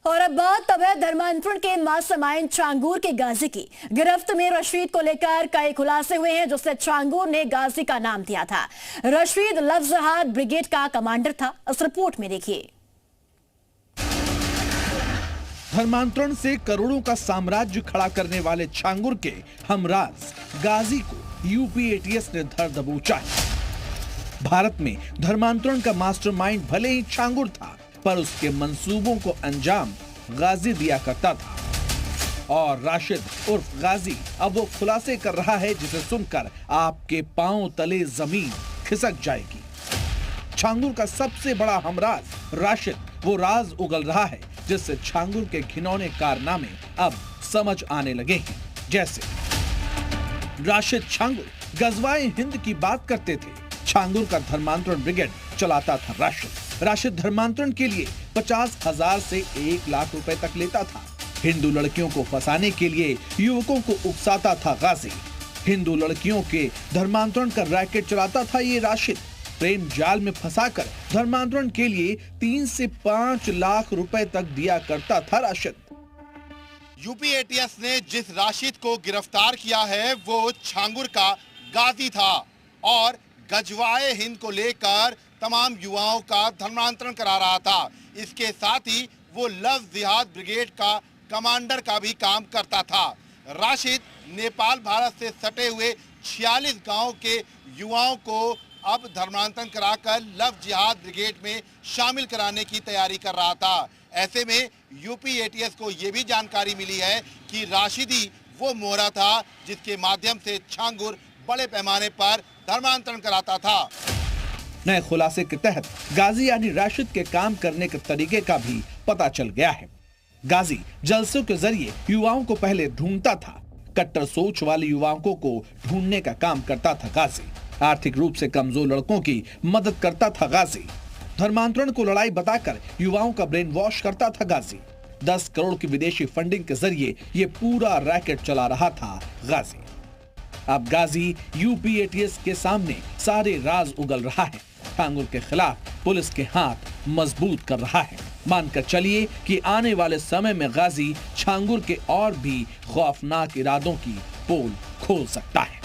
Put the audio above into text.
और अब बात अवैध धर्मांतरण के मास्टरमाइंड छांगुर के गाजी की। गिरफ्त में रशीद को लेकर कई खुलासे हुए हैं, जिससे छांगुर ने गाजी का नाम दिया था। रशीद लव जिहाद ब्रिगेड का कमांडर था। इस रिपोर्ट में देखिए। धर्मांतरण से करोड़ों का साम्राज्य खड़ा करने वाले छांगुर के हमराज गाजी को यूपी एटीएस ने धर दबोचा है। भारत में धर्मांतरण का मास्टरमाइंड भले ही छांगुर था, पर उसके मंसूबों को अंजाम गाजी दिया करता था। और राशिद उर्फ गाजी अब वो खुलासे कर रहा है जिसे सुनकर आपके पांव तले जमीन खिसक जाएगी। छांगुर का सबसे बड़ा हमराज राशिद वो राज उगल रहा है जिससे छांगुर के घिनौने कारनामे अब समझ आने लगे हैं। जैसे राशिद छांगुर गजवाए हिंद की बात करते थे। छांगुर का धर्मांतरण ब्रिगेड चलाता था राशिद धर्मांतरण के लिए 50,000 से 1 लाख रुपए तक लेता था। हिंदू लड़कियों को फंसाने के लिए युवकों को उकसाता था गाजी। हिंदू लड़कियों के धर्मांतरण का रैकेट चलाता था ये राशिद। प्रेम जाल में फंसाकर धर्मांतरण के लिए 3 से 5 लाख रुपए तक दिया करता था राशिद। यूपी एटीएस ने जिस राशिद को गिरफ्तार किया है वो छांगुर का गाजी था और गजवाए हिंद को लेकर तमाम युवाओं का धर्मांतरण करा रहा था। इसके साथ ही वो लव जिहाद ब्रिगेड का कमांडर का भी काम करता था। राशिद नेपाल भारत से सटे हुए 46 गांव के युवाओं को अब धर्मांतरण कराकर लव जिहाद ब्रिगेड में शामिल कराने की तैयारी कर रहा था। ऐसे में यूपी एटीएस को ये भी जानकारी मिली है कि राशिद ही वो मोहरा था जिसके माध्यम से छांगुर बड़े पैमाने पर धर्मांतरण कराता था। नए खुलासे के तहत गाजी यानी राशिद के काम करने के तरीके का भी पता चल गया है। गाजी जलसों के जरिए युवाओं को पहले ढूंढता था। कट्टर सोच वाले युवाओं को ढूंढने का काम करता था गाजी। आर्थिक रूप से कमजोर लड़कों की मदद करता था गाजी। धर्मांतरण को लड़ाई बताकर युवाओं का ब्रेन वॉश करता था गाजी। 10 करोड़ की विदेशी फंडिंग के जरिए ये पूरा रैकेट चला रहा था गाजी। अब गाजी यूपी एटीएस के सामने सारे राज उगल रहा है। छांगुर के खिलाफ पुलिस के हाथ मजबूत कर रहा है। मानकर चलिए कि आने वाले समय में गाजी छांगुर के और भी खौफनाक इरादों की पोल खोल सकता है।